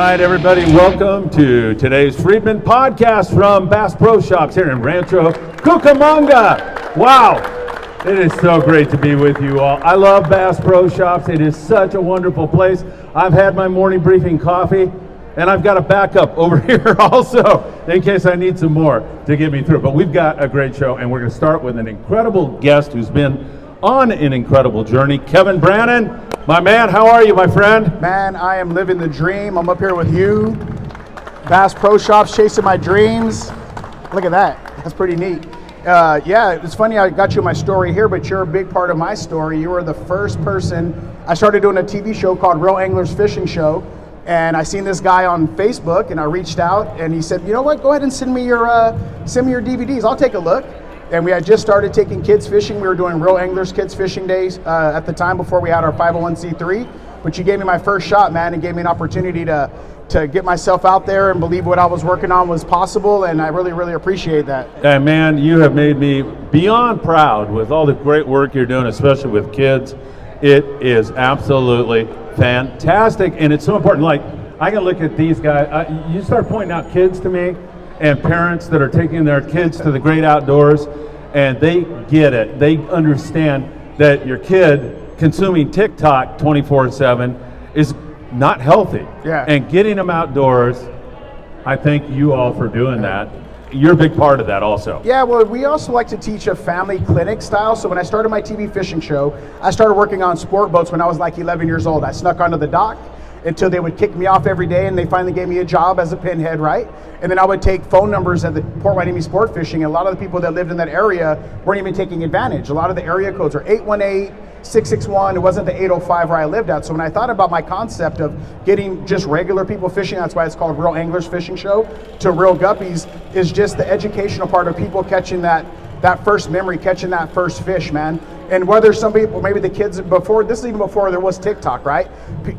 right, everybody, welcome to today's Freedman podcast from Bass Pro Shops here in Rancho Cucamonga. Wow, it is so great to be with you all. I love Bass Pro Shops. It is such a wonderful place. I've had my morning briefing coffee, and I've got a backup over here also in case I need some more to get me through. But we've got a great show, and we're going to start with an incredible guest who's been on an incredible journey. Kevin Brannon, my man, how are you, my friend? Man, I am living the dream. I'm up here with you. Bass Pro Shops, chasing my dreams. Look at that. That's pretty neat. Yeah, it's funny I got you my story here, but you're a big part of my story. You were the first person. I started doing a TV show called Real Anglers Fishing Show, and I seen this guy on Facebook, and I reached out, and he said, you know what, go ahead and send me your DVDs. I'll take a look. And we had just started taking kids fishing. We were doing Real Anglers Kids Fishing Days at the time before we had our 501c3. But you gave me my first shot, man, and gave me an opportunity to get myself out there and believe what I was working on was possible. And I really, really appreciate that. And man, you have made me beyond proud with all the great work you're doing, especially with kids. It is absolutely fantastic. And it's so important. Like, I can look at these guys. You start pointing out kids to me, and parents that are taking their kids to the great outdoors, and they get it. They understand that your kid consuming TikTok 24/7 is not healthy. Yeah. And getting them outdoors, I thank you all for doing that. You're a big part of that also. Yeah, well, we also like to teach a family clinic style. So when I started my TV fishing show, I started working on sport boats when I was like 11 years old. I snuck onto the dock until they would kick me off every day, and they finally gave me a job as a pinhead, right? And then I would take phone numbers at the Port Hueneme Sport Fishing, and a lot of the people that lived in that area weren't even taking advantage. A lot of the area codes are 818, 661. It wasn't the 805 where I lived at. So when I thought about my concept of getting just regular people fishing, that's why it's called Real Anglers Fishing Show, to Reel Guppies, is just the educational part of people catching that first memory, catching that first fish, man. And whether some people, maybe the kids before, this is even before there was TikTok, right?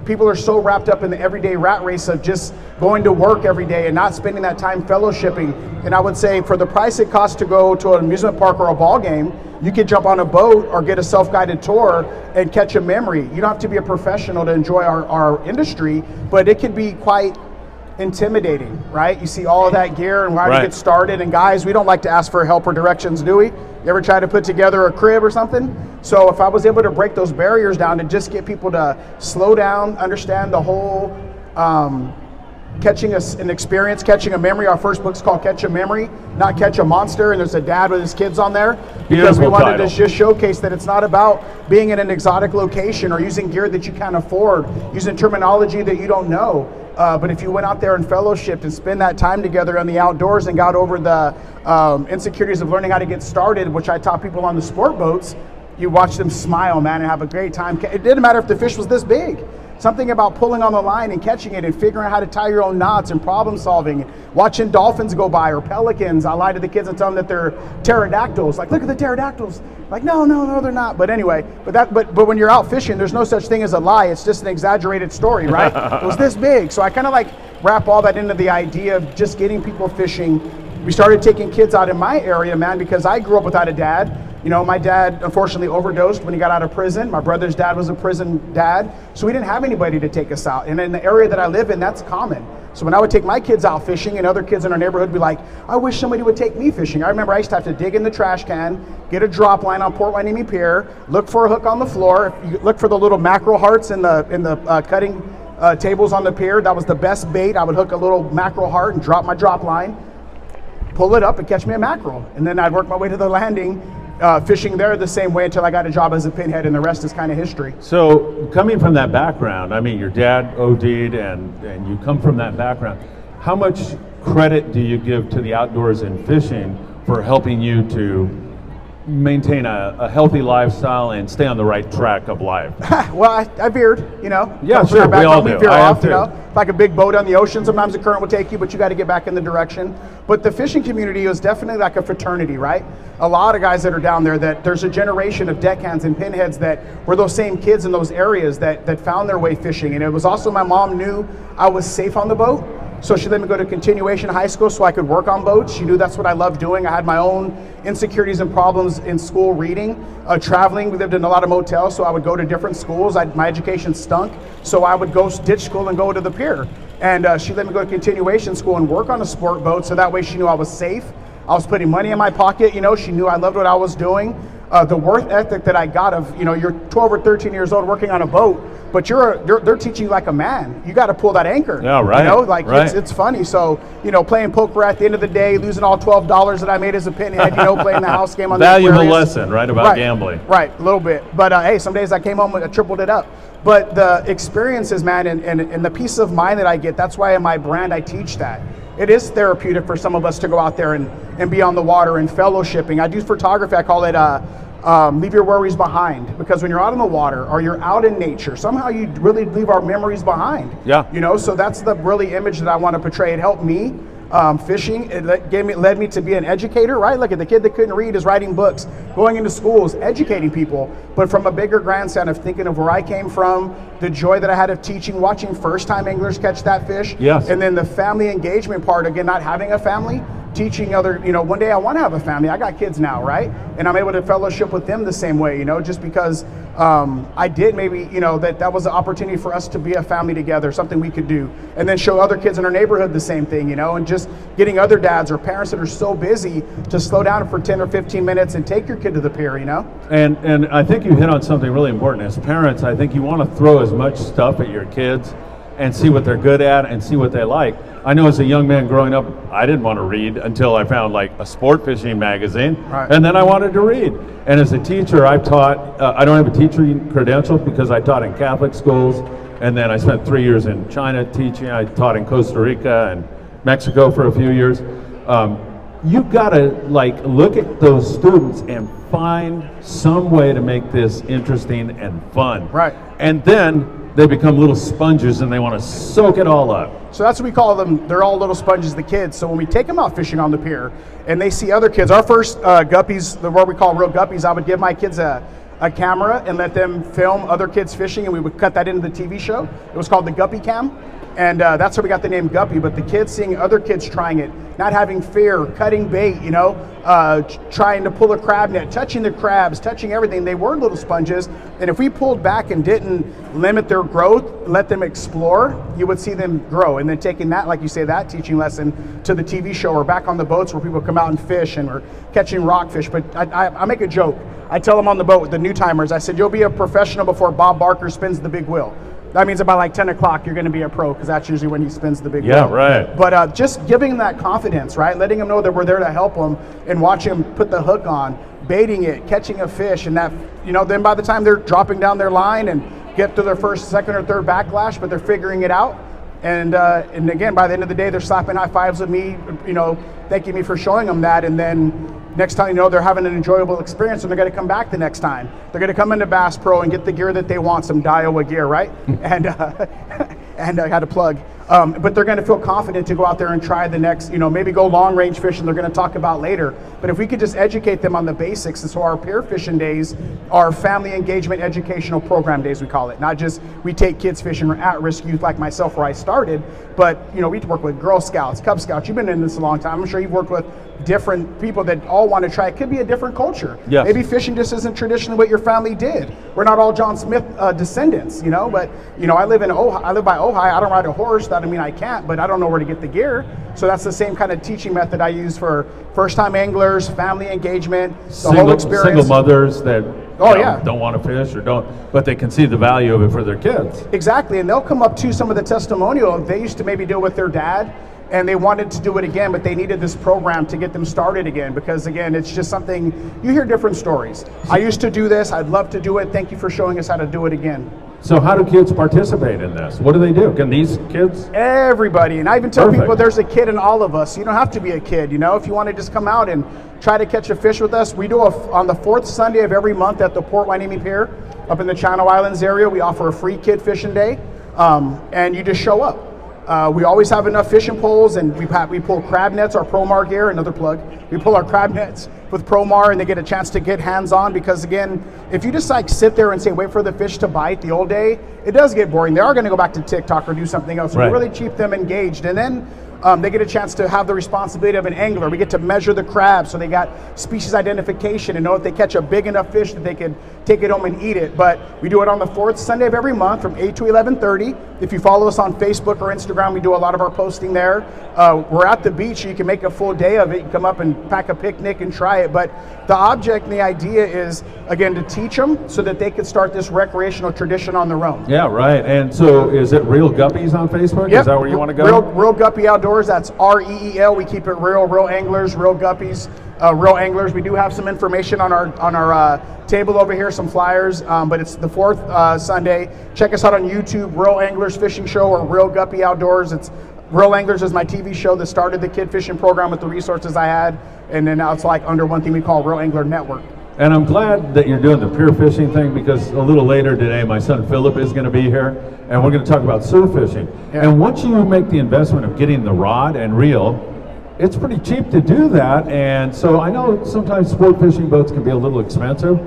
People are so wrapped up in the everyday rat race of just going to work every day and not spending that time fellowshipping. And I would say for the price it costs to go to an amusement park or a ball game, you could jump on a boat or get a self-guided tour and catch a memory. You don't have to be a professional to enjoy our industry, but it could be quite intimidating, right? You see all of that gear and how to get started, and guys, we don't like to ask for help or directions, do we? You ever try to put together a crib or something? So if I was able to break those barriers down and just get people to slow down, understand the whole catching an experience, catching a memory. Our first book's called Catch a Memory, not Catch a Monster, and there's a dad with his kids on there because we wanted to just showcase that it's not about being in an exotic location or using gear that you can't afford, using terminology that you don't know. But if you went out there and fellowshipped and spend that time together on the outdoors and got over the insecurities of learning how to get started, which I taught people on the sport boats, you watch them smile, man, and have a great time. It didn't matter if the fish was this big. Something about pulling on the line and catching it and figuring out how to tie your own knots and problem solving. Watching dolphins go by or pelicans. I lie to the kids and tell them that they're pterodactyls. Like, look at the pterodactyls. Like, no, they're not. But anyway, but when you're out fishing, there's no such thing as a lie. It's just an exaggerated story, right? It was this big. So I kind of like wrap all that into the idea of just getting people fishing. We started taking kids out in my area, man, because I grew up without a dad. You know, my dad unfortunately overdosed when he got out of prison. My brother's dad was a prison dad. So we didn't have anybody to take us out. And in the area that I live in, that's common. So when I would take my kids out fishing, and other kids in our neighborhood would be like, I wish somebody would take me fishing. I remember I used to have to dig in the trash can, get a drop line on Port Hueneme Pier, look for a hook on the floor. If you look for the little mackerel hearts in the cutting tables on the pier, that was the best bait. I would hook a little mackerel heart and drop my drop line, pull it up and catch me a mackerel. And then I'd work my way to the landing, fishing there the same way until I got a job as a pinhead, and the rest is kind of history. So coming from that background, I mean, your dad OD'd and you come from that background, how much credit do you give to the outdoors and fishing for helping you to maintain a healthy lifestyle and stay on the right track of life? Well, I veered, you know. Yeah, sure, we all do. Veer off, you know. Like a big boat on the ocean, sometimes the current will take you, but you got to get back in the direction. But the fishing community is definitely like a fraternity, right? A lot of guys that are down there, that there's a generation of deckhands and pinheads that were those same kids in those areas that found their way fishing. And it was also, my mom knew I was safe on the boat, so she let me go to continuation high school so I could work on boats. She knew that's what I loved doing. I had my own insecurities and problems in school reading, traveling. We lived in a lot of motels, so I would go to different schools. My education stunk, so I would go ditch school and go to the pier. And she let me go to continuation school and work on a sport boat, so that way she knew I was safe. I was putting money in my pocket, she knew I loved what I was doing. The work ethic that I got of, you're 12 or 13 years old working on a boat, but they're teaching you like a man. You got to pull that anchor. Yeah, right. Right. It's funny. So, playing poker at the end of the day, losing all $12 that I made as a pinhead, playing the house game on the valuable lesson, right, about gambling. Right, a little bit. But hey, some days I came home and I tripled it up. But the experiences, man, and the peace of mind that I get, that's why in my brand I teach that. It is therapeutic for some of us to go out there and be on the water and fellowshipping. I do photography. I call it leave your worries behind, because when you're out on the water or you're out in nature, somehow you really leave our memories behind. Yeah. So that's the really image that I want to portray. It helped me. Fishing, it led me to be an educator, right? Look at the kid that couldn't read is writing books, going into schools, educating people, but from a bigger grandstand of thinking of where I came from, the joy that I had of teaching, watching first-time anglers catch that fish, yes, and then the family engagement part, again, not having a family, teaching other, one day I want to have a family. I got kids now, right? And I'm able to fellowship with them the same way, just because I did maybe, that was an opportunity for us to be a family together, something we could do. And then show other kids in our neighborhood the same thing, and just getting other dads or parents that are so busy to slow down for 10 or 15 minutes and take your kid to the pier, And I think you hit on something really important. As parents, I think you want to throw as much stuff at your kids and see what they're good at and see what they like. I know as a young man growing up, I didn't want to read until I found like a sport fishing magazine, right, and then I wanted to read. And as a teacher, I've taught, I don't have a teaching credential because I taught in Catholic schools, and then I spent 3 years in China teaching. I taught in Costa Rica and Mexico for a few years. You've got to look at those students and find some way to make this interesting and fun. Right. And then they become little sponges and they want to soak it all up. So that's what we call them. They're all little sponges, the kids. So when we take them out fishing on the pier and they see other kids, our first guppies, what we call Reel Guppies, I would give my kids a camera and let them film other kids fishing, and we would cut that into the TV show. It was called the Guppy Cam. And that's where we got the name Guppy. But the kids seeing other kids trying it, not having fear, cutting bait, trying to pull a crab net, touching the crabs, touching everything. They were little sponges. And if we pulled back and didn't limit their growth, let them explore, you would see them grow. And then taking that, like you say, that teaching lesson to the TV show or back on the boats where people come out and fish and we're catching rockfish. But I make a joke. I tell them on the boat with the new timers, I said, you'll be a professional before Bob Barker spins the big wheel. That means about 10 o'clock you're going to be a pro, because that's usually when he spins the big wheel. Yeah, right. But just giving them that confidence, right? Letting them know that we're there to help them and watching them put the hook on, baiting it, catching a fish, and that, then by the time they're dropping down their line and get to their first, second, or third backlash, but they're figuring it out. And again, by the end of the day, they're slapping high fives with me, thanking me for showing them that. And then next time, they're having an enjoyable experience, and they're going to come back the next time. They're going to come into Bass Pro and get the gear that they want, some Daiwa gear, right? And I had to plug. But they're going to feel confident to go out there and try the next, maybe go long range fishing they're going to talk about later. But if we could just educate them on the basics, and so our pier fishing days are family engagement educational program days, we call it. Not just we take kids fishing or at-risk youth like myself where I started, but we work with Girl Scouts, Cub Scouts. You've been in this a long time. I'm sure you've worked with different people that all want to try. It could be a different culture. Yes. Maybe fishing just isn't traditionally what your family did. We're not all John Smith descendants, but I live in Ojai. I live by Ojai. I don't ride a horse. That doesn't mean I can't, but I don't know where to get the gear. So that's the same kind of teaching method I use for first-time anglers, family engagement, the whole experience. Single mothers that yeah, don't want to fish or but they can see the value of it for their kids. Exactly, and they'll come up to some of the testimonial. They used to maybe deal with their dad, and they wanted to do it again, but they needed this program to get them started again, because again, it's just something, you hear different stories. I used to do this, I'd love to do it, thank you for showing us how to do it again. So how do kids participate in this? What do they do? Can these kids? Everybody, and I even tell Perfect. people there's a kid in all of us. You don't have to be a kid, if you want to just come out and try to catch a fish with us. We do on the fourth Sunday of every month at the Port Hueneme Pier up in the Channel Islands area. We offer a free kid fishing day, and you just show up. We always have enough fishing poles, and we pull crab nets, our Promar gear, another plug. We pull our crab nets with Promar, and they get a chance to get hands-on, because again, if you just sit there and say, wait for the fish to bite the old day, it does get boring. They are going to go back to TikTok or do something else. So right. We really keep them engaged. And then They get a chance to have the responsibility of an angler. We get to measure the crabs, so they got species identification and know if they catch a big enough fish that they could take it home and eat it. But we do it on the 4th Sunday of every month from 8 to 11:30. If you follow us on Facebook or Instagram, we do a lot of our posting there. We're at the beach, so you can make a full day of it. You can come up and pack a picnic and try it. But the object and the idea is, again, to teach them so that they could start this recreational tradition on their own. Yeah, right. And so is it Reel Guppies on Facebook? Yep. Is that where you want to go? Reel Guppy Outdoors, that's REEL. We keep it real anglers, real guppies, real anglers. We do have some information on our table over here, some flyers, but it's the 4th Sunday. Check us out on YouTube, Real Anglers Fishing Show or Reel Guppy Outdoors. It's Real Anglers is my TV show that started the kid fishing program with the resources I had, and then now it's like under one thing we call Real Angler Network. And I'm glad that you're doing the pure fishing thing, because a little later today, my son Philip is going to be here, and we're going to talk about surf fishing. Yeah. And once you make the investment of getting the rod and reel, it's pretty cheap to do that. And so I know sometimes sport fishing boats can be a little expensive,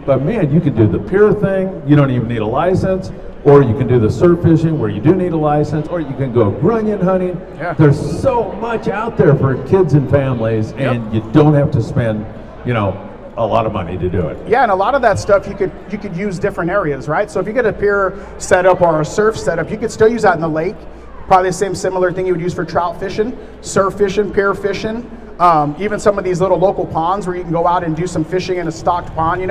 but man, you can do the pure thing. You don't even need a license. Or you can do the surf fishing where you do need a license, or you can go grunion hunting. Yeah. There's so much out there for kids and families, and you don't have to spend, a lot of money to do it. Yeah, and a lot of that stuff you could use different areas, right? So if you get a pier setup or a surf setup, you could still use that in the lake. Probably the same similar thing you would use for trout fishing, surf fishing, pier fishing. Even some of these little local ponds where you can go out and do some fishing in a stocked pond,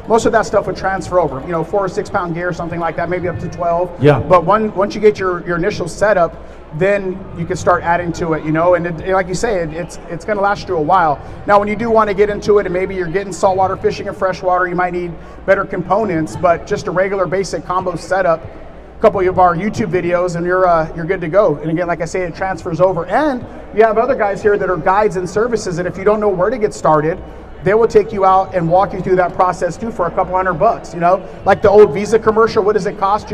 most of that stuff would transfer over, 4 or 6 pound gear, something like that, maybe up to 12. Yeah. But once you get your initial setup, then you can start adding to it, and like you say, it's going to last you a while. Now, when you do want to get into it and maybe you're getting saltwater fishing and freshwater, you might need better components, but just a regular basic combo setup, a couple of our YouTube videos, and you're good to go. And again, like I say, it transfers over. And you have other guys here that are guides and services, and if you don't know where to get started, they will take you out and walk you through that process too for a couple $100, like the old Visa commercial. What does it cost?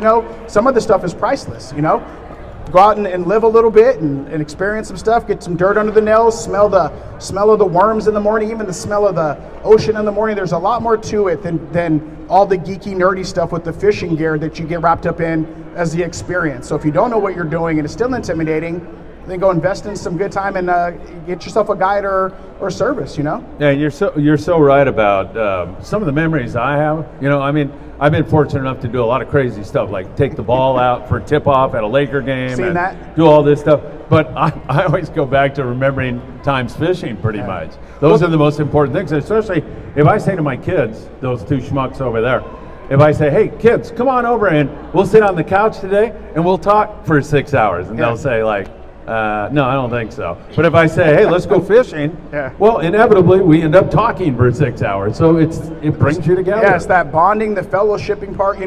Some of the stuff is priceless. Go out and live a little bit and experience some stuff, get some dirt under the nails, smell of the worms in the morning, even the smell of the ocean in the morning. There's a lot more to it than all the geeky, nerdy stuff with the fishing gear that you get wrapped up in as the experience. So if you don't know what you're doing and it's still intimidating, then go invest in some good time and get yourself a guide or service, Yeah, you're so right about some of the memories I have. I've been fortunate enough to do a lot of crazy stuff, like take the ball out for tip-off at a Laker game. Seen that? Do all this stuff. But I always go back to remembering times fishing pretty much. Those are the most important things, especially if I say to my kids, those 2 schmucks over there, if I say, hey, kids, come on over and we'll sit on the couch today and we'll talk for 6 hours. And they'll say, no, I don't think so. But if I say, hey, let's go fishing, well, inevitably we end up talking for 6 hours. So it brings you together. Yeah, it's that bonding, the fellowshipping part,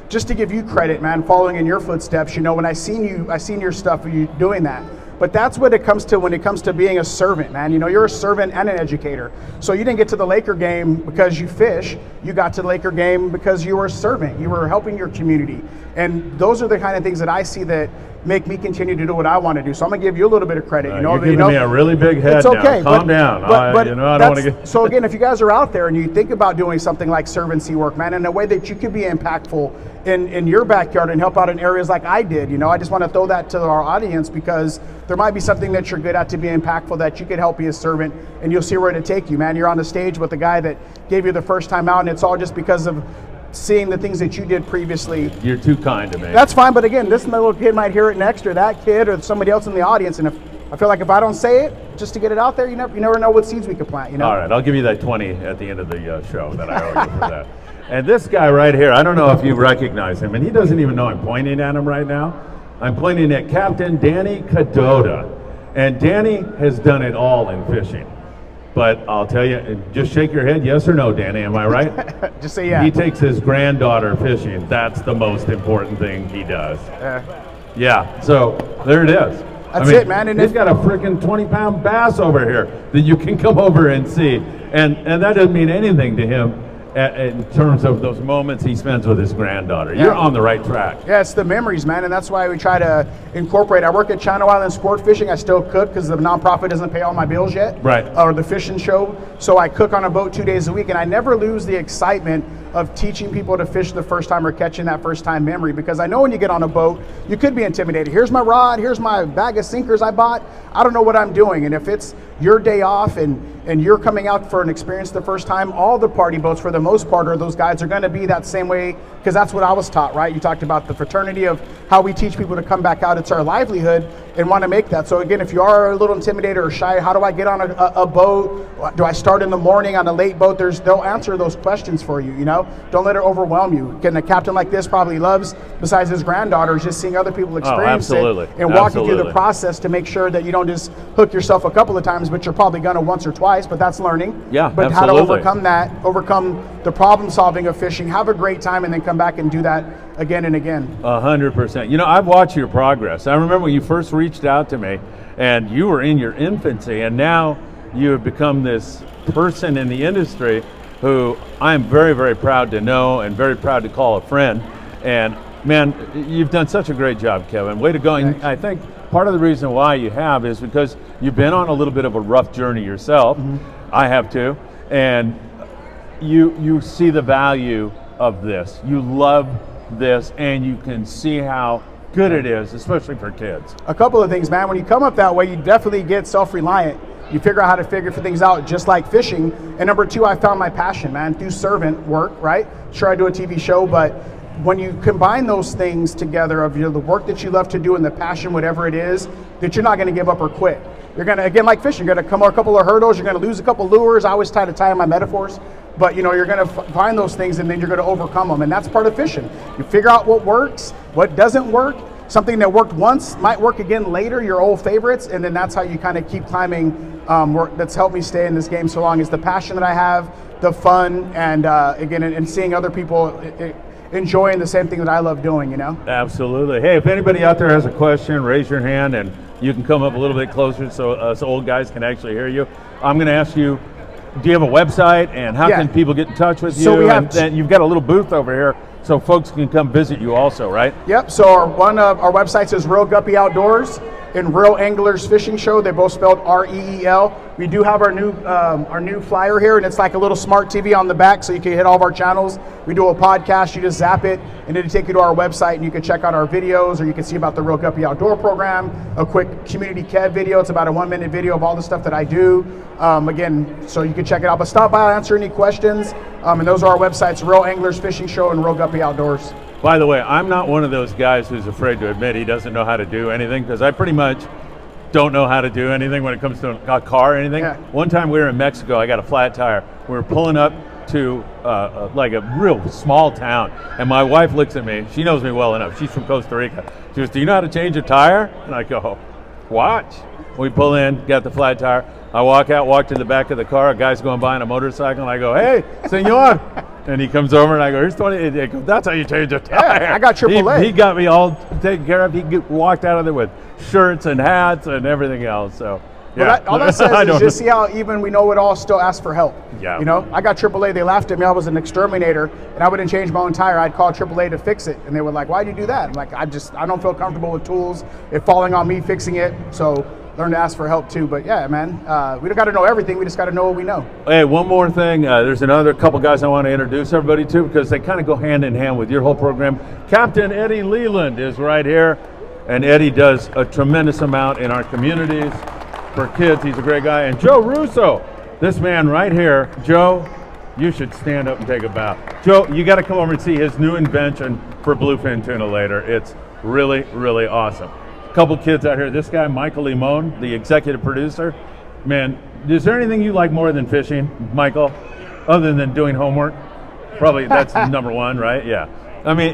just to give you credit, man, following in your footsteps, when I seen your stuff, you doing that. But that's what it comes to when it comes to being a servant, man. You're a servant and an educator. So you didn't get to the Laker game because you fish. You got to the Laker game because you were a servant. You were helping your community. And those are the kind of things that I see that make me continue to do what I want to do. So I'm going to give you a little bit of credit. You're giving me a really big head. It's okay. Now. Calm down. I don't want to get... So again, if you guys are out there and you think about doing something like servancy work, man, in a way that you could be impactful in your backyard and help out in areas like I did, I just want to throw that to our audience, because there might be something that you're good at to be impactful that you could help be a servant, and you'll see where to take you, man. You're on the stage with the guy that gave you the first time out, and it's all just because of seeing the things that you did previously. You're too kind to me. That's fine, but again, this little kid might hear it next, or that kid, or somebody else in the audience, and I feel like if I don't say it, just to get it out there, you never know what seeds we could plant. All right, I'll give you that 20 at the end of the show that I owe you for that. And this guy right here, I don't know if you recognize him, and he doesn't even know I'm pointing at him right now. I'm pointing at Captain Danny Cadota, and Danny has done it all in fishing. But I'll tell you, just shake your head, yes or no, Danny, am I right? Just say yeah. He takes his granddaughter fishing. That's the most important thing he does. Yeah, so there it is. That's it, man. And he's got a freaking 20-pound bass over here that you can come over and see. And that doesn't mean anything to him in terms of those moments he spends with his granddaughter. You're on the right track. Yeah, it's the memories, man, and that's why we try to incorporate. I work at Channel Island Sport Fishing. I still cook because the nonprofit doesn't pay all my bills yet. Right. Or the fishing show. So I cook on a boat 2 days a week, and I never lose the excitement of teaching people to fish the first time or catching that first time memory, because I know when you get on a boat, you could be intimidated. Here's my rod, here's my bag of sinkers I bought. I don't know what I'm doing. And if it's your day off and you're coming out for an experience the first time, all the party boats for the most part, or those guides, are going to be that same way, because that's what I was taught, right? You talked about the fraternity of how we teach people to come back out. It's our livelihood and want to make that. So again, if you are a little intimidated or shy, how do I get on a boat? Do I start in the morning on a late boat? They'll answer those questions for you, you know? Don't let it overwhelm you. Again, a captain like this probably loves, besides his granddaughters, just seeing other people experience it and walking through the process to make sure that you don't just hook yourself a couple of times, but you're probably gonna once or twice, but that's learning. Yeah, but how to overcome that, overcome the problem solving of fishing, have a great time, and then come back and do that again and again. 100%. You know, I've watched your progress. I remember when you first reached out to me and you were in your infancy, and now you have become this person in the industry who I'm very, very proud to know and very proud to call a friend. And man, you've done such a great job, Kevin. Way to go. And I think part of the reason why you have is because you've been on a little bit of a rough journey yourself. I have too. And you see the value of this. You love this, and you can see how good it is, especially for kids. A couple of things, man. When you come up that way, you definitely get self-reliant. You figure out how to figure things out, just like fishing. And number two, I found my passion, man, through servant work, right? Sure, I do a TV show, but when you combine those things together of, you know, the work that you love to do and the passion, whatever it is, that you're not going to give up or quit. You're going to, again, like fishing, you're going to come over a couple of hurdles, you're going to lose a couple lures. I always try to tie in my metaphors, but you know, you're going to find those things and then you're going to overcome them. And that's part of fishing. You figure out what works, what doesn't work. Something that worked once might work again later, your old favorites, and then that's how you kind of keep climbing. That's helped me stay in this game so long, is the passion that I have, the fun, and again, and seeing other people enjoying the same thing that I love doing, you know? Absolutely. Hey, if anybody out there has a question, raise your hand and you can come up a little bit closer so us old guys can actually hear you. I'm going to ask you, do you have a website, and how can people get in touch with you? So we have and you've got a little booth over here so folks can come visit you also, right? Yep, so one of our websites is Reel Guppy Outdoors and Reel Anglers Fishing Show. They're both spelled R-E-E-L. We do have our new flyer here, and it's like a little smart TV on the back, so you can hit all of our channels. We do a podcast, you just zap it, and it'll take you to our website, and you can check out our videos, or you can see about the Reel Guppy Outdoor program, a quick community Kev video. It's about a 1-minute video of all the stuff that I do. Again, so you can check it out, but stop by, I'll answer any questions. And those are our websites, Reel Anglers Fishing Show and Reel Guppy Outdoors. By the way, I'm not one of those guys who's afraid to admit he doesn't know how to do anything, because I pretty much don't know how to do anything when it comes to a car or anything. Yeah. One time we were in Mexico, I got a flat tire. We were pulling up to like a real small town, and my wife looks at me. She knows me well enough. She's from Costa Rica. She goes, "Do you know how to change a tire?" And I go, "Watch." We pull in, got the flat tire. I walk out, walk to the back of the car. A guy's going by on a motorcycle, and I go, "Hey, senor." And he comes over, and I go, "Here's 20. He goes, "That's how you change a tire." Yeah, I got AAA. He got me all taken care of. He walked out of there with shirts and hats and everything else. So, yeah. Well, all that says is just see how even we know it all still ask for help. Yeah. You know, I got AAA. They laughed at me. I was an exterminator, and I wouldn't change my own tire. I'd call AAA to fix it, and they were like, "Why'd you do that?" I'm like, I don't feel comfortable with tools. It falling on me fixing it. So learn to ask for help too. But yeah, man, we don't got to know everything. We just got to know what we know. Hey, one more thing. There's another couple guys I want to introduce everybody to, because they kind of go hand in hand with your whole program. Captain Eddie Leland is right here, and Eddie does a tremendous amount in our communities for kids. He's a great guy. And Joe Russo, this man right here. Joe, you should stand up and take a bow. Joe, you got to come over and see his new invention for bluefin tuna later. It's really, really awesome. Couple kids out here. This guy, Michael Limon, the executive producer. Man, is there anything you like more than fishing, Michael, other than doing homework? Probably that's number one, right? Yeah. I mean,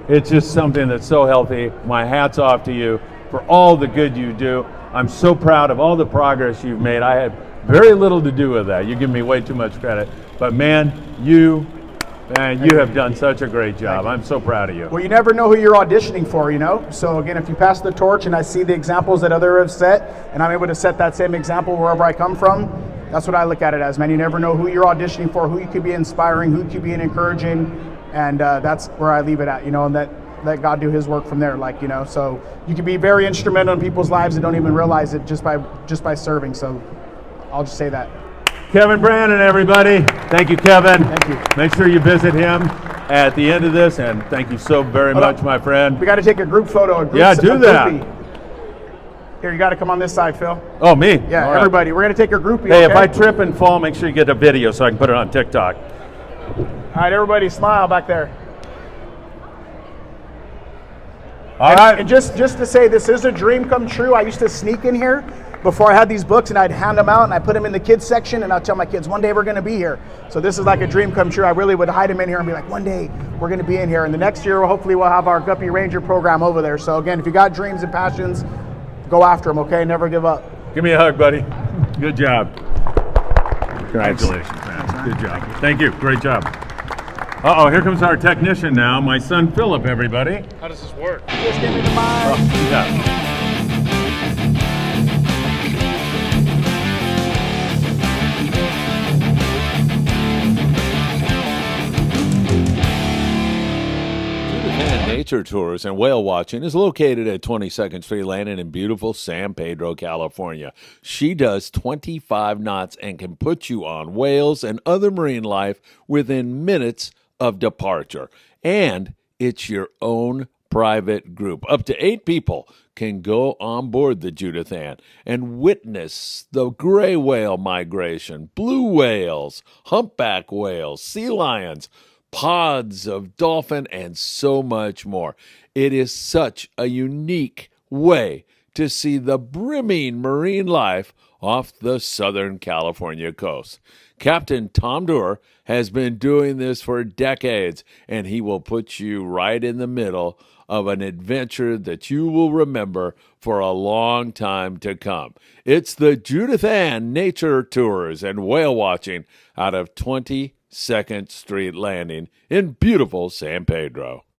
it's just something that's so healthy. My hat's off to you for all the good you do. I'm so proud of all the progress you've made. I had very little to do with that. You give me way too much credit. But man, you have done such a great job. I'm so proud of you. Well, you never know who you're auditioning for, you know? So again, if you pass the torch and I see the examples that others have set, and I'm able to set that same example wherever I come from, that's what I look at it as, man. You never know who you're auditioning for, who you could be inspiring, who you could be encouraging, and that's where I leave it at, you know, and let God do his work from there, like, you know. So you can be very instrumental in people's lives that don't even realize it just by serving. So I'll just say that. Kevin Brannon, everybody. Thank you, Kevin. Thank you. Make sure you visit him at the end of this, and thank you so very much, my friend. We got to take a group photo. Do that. Groupie. Here, you got to come on this side, Phil. Oh, me? Yeah, All right. everybody. We're going to take a groupie. Hey, okay? if I trip and fall, make sure you get a video so I can put it on TikTok. All right, everybody, smile back there. All right. And just to say, this is a dream come true. I used to sneak in here before I had these books, and I'd hand them out, and I put them in the kids section, and I'd tell my kids, one day we're going to be here. So this is like a dream come true. I really would hide them in here and be like, one day we're going to be in here. And the next year, hopefully, we'll have our Guppy Ranger program over there. So again, if you got dreams and passions, go after them, okay? Never give up. Give me a hug, buddy. Good job. Congratulations, man. Good job. Thank you. Great job. Uh-oh, here comes our technician now, my son Philip, everybody. How does this work? Just give me the mic. Yeah. Nature Tours and Whale Watching is located at 22nd Street Landing in beautiful San Pedro, California. She does 25 knots and can put you on whales and other marine life within minutes of departure. And it's your own private group. Up to 8 people can go on board the Judith Ann and witness the gray whale migration, blue whales, humpback whales, sea lions, pods of dolphin, and so much more. It is such a unique way to see the brimming marine life off the Southern California coast. Captain Tom Doerr has been doing this for decades, and he will put you right in the middle of an adventure that you will remember for a long time to come. It's the Judith Ann Nature Tours and Whale Watching out of 22nd Street Landing in beautiful San Pedro.